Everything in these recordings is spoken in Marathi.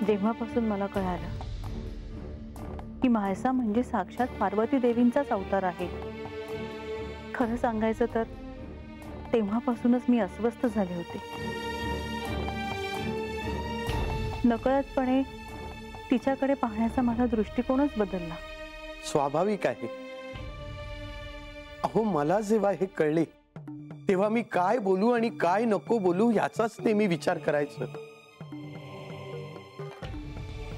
जेव्हापासून मला कळालं की म्हाळसा म्हणजे साक्षात पार्वती देवींचाच अवतार आहे, खरं सांगायचं तर तेव्हापासूनच मी अस्वस्थ झाले होते. नकळतपणे तिच्याकडे पाहण्याचा माझा दृष्टिकोनच बदलला. स्वाभाविक आहे. अहो, मला जेव्हा हे कळले तेव्हा मी काय बोलू आणि काय नको बोलू याचाच नेहमी विचार करायचो.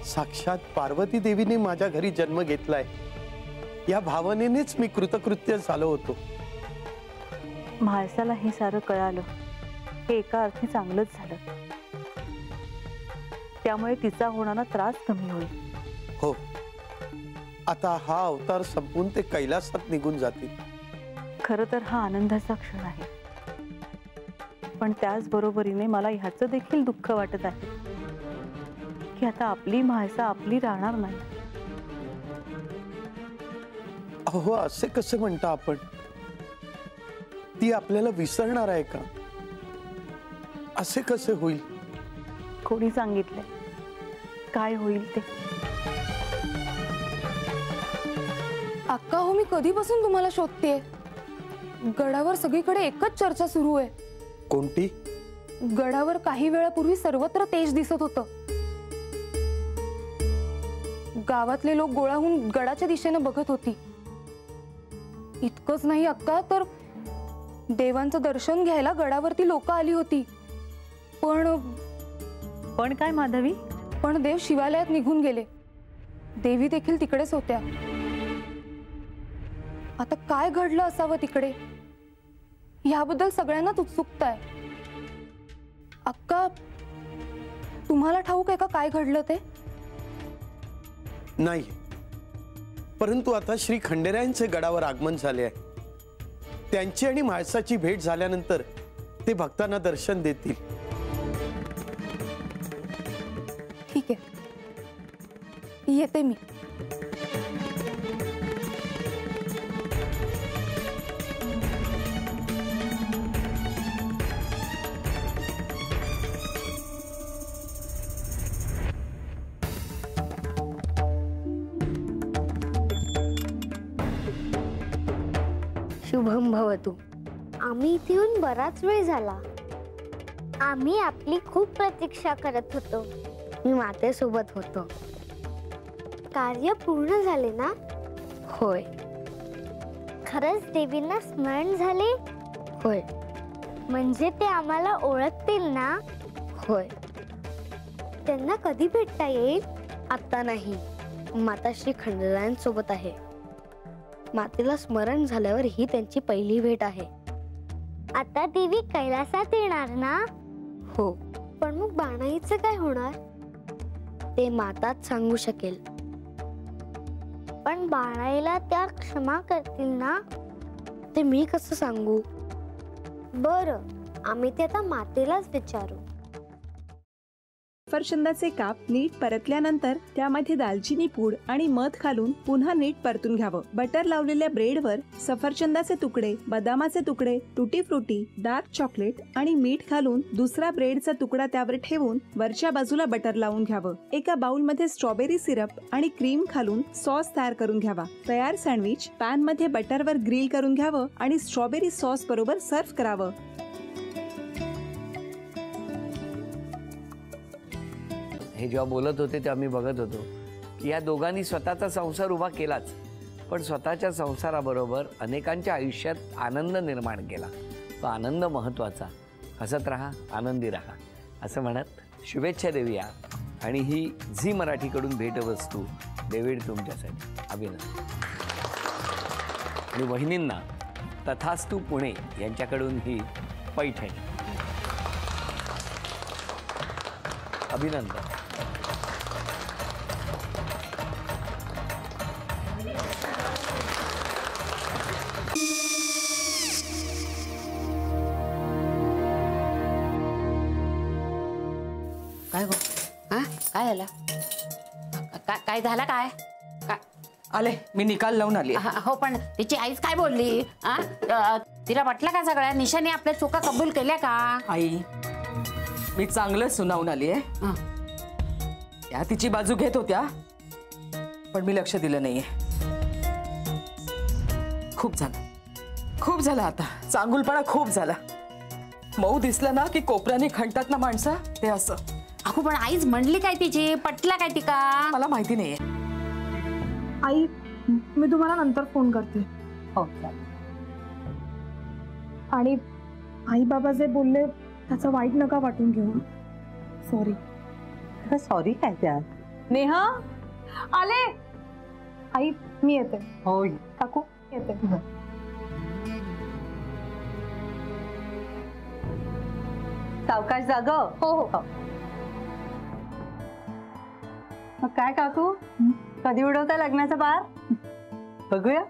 साक्षात पार्वती देवीने माझ्या घरी जन्म घेतलाय या भावनेनेच मी कृतकृत्य झालो होतो. म्हाळसाला हे सारं कळालं हे एका अर्थी चांगलंच झालं. त्यामुळे तिचा होणारा त्रास कमी होईल. हो, आता हा अवतार संपून ते कैलासात निघून जातील. खरं तर हा आनंदाचा क्षण आहे, पण त्याच बरोबरीने मला ह्याचं देखील दुःख वाटत आहे की आता आपली म्हाळसा आपली राहणार नाही. अहो, असे कसे म्हणता आपण? ती आपल्याला विसरणार आहे का? असे कसे होईल? कोणी सांगितलंय काय होईल ते? अक्का हो, मी कधीपासून तुम्हाला शोधतेय. गडावर सगळीकडे एकच चर्चा सुरू आहे. कोणती? गडावर काही वेळापूर्वी सर्वत्र तेज दिसत होतं. गावातले लोक गोळा होऊन गडाच्या दिशेने बघत होती. इतकंच नाही अक्का, तर देवांचं दर्शन घ्यायला गडावरती लोक आली होती. पण काय माधवी? पण देव शिवालयात निघून गेले. देवी देखील तिकडेच होत्या. आता काय घडलं असावं तिकडे याबद्दल सगळ्यांनाच उत्सुकता आहे. अक्का, तुम्हाला ठाऊक आहे का काय घडलं ते? नाही, परंतु आता श्री खंडेरायांचे गडावर आगमन झाले आहे. त्यांची आणि म्हाळसाची भेट झाल्यानंतर ते भक्तांना दर्शन देतील. ठीक आहे, येते मी. शुभम भवतु. आम्ही इथे येऊन बराच वेळ झाला. आम्ही आपली खूप प्रतीक्षा करत होतो. मी मातेसोबत होतो. कार्य पूर्ण झाले ना? होय. खरंच देवींना स्मरण झाले? होय. म्हणजे ते आम्हाला ओळखतील ना? होय. त्यांना कधी भेटता येईल? आता नाही, माता श्री खंडेरायांसोबत आहे. मातेला स्मरण झाल्यावर ही त्यांची पहिली भेट आहे. आता देवी कैलासात येणार ना? हो. पण मग बाणाईचं काय होणार? ते माताच सांगू शकेल. पण बाणाईला त्या क्षमा करतील ना? ते मी कसं सांगू? बरं, आम्ही ते आता मातेलाच विचारू. सफरचंदाचे काप नीट परतल्यानंतर त्यामध्ये दालचिनी पूड आणि मध घालून पुन्हा नीट परतून घ्यावं. बटर लावलेल्या ब्रेडवर सफरचंदाचे तुकडे, बदामाचे तुकडे, टुटी फ्रुटी, डार्क चॉकलेट आणि मीठ घालून दुसरा ब्रेडचा तुकडा त्यावर ठेवून वरच्या बाजूला बटर लावून घ्यावं. एका बाउलमध्ये स्ट्रॉबेरी सिरप आणि क्रीम घालून सॉस तयार करून घ्यावा. तयार सँडविच पॅन मध्ये बटरवर ग्रिल करून घ्यावं आणि स्ट्रॉबेरी सॉस बरोबर सर्व्ह करावं. हे जेव्हा बोलत होते तेव्हा मी बघत होतो की या दोघांनी स्वतःचा संसार उभा केलाच, पण स्वतःच्या संसाराबरोबर अनेकांच्या आयुष्यात आनंद निर्माण केला. तो आनंद महत्त्वाचा. हसत राहा, आनंदी राहा असं म्हणत शुभेच्छा देऊया. आणि ही झी मराठीकडून भेटवस्तू डेव्हिड तुमच्यासाठी. अभिनंदन. आणि वहिनींना तथास्तू पुणे यांच्याकडून ही पैठणी. अभिनंदन. काय गो? हा, काय झालं? काय झालं? काय आले, मी निकाल लावून आली. हो, पण तिची आईच काय बोलली? तिला वाटलं का सगळ्या निशाने आपल्या चुका कबूल केल्या का? आई, मी चांगलं सुनावून आली आहे. त्या तिची बाजू घेत होत्या, पण मी लक्ष दिलं नाहीये. खूप झालं आता. चांगुलपणा खूप झाला. मऊ दिसलं ना की कोपऱ्याने खणतात ना माणसं, ते असं. अगो पण आईच म्हणली काय तिची, पटला काय ती का? मला माहिती नाहीये. आई, मी तुम्हाला नंतर फोन करते. हो. आणि आई बाबा जे बोलले त्याचं वाईट नका वाटून घेऊ. सॉरी. सॉरी काय त्यात? नेहा आले. आई मी येते. हो. काकू येते. सावकाश जाग. हो हो. मग काय काकू, कधी उडवता लग्नाचा बार? बघूया.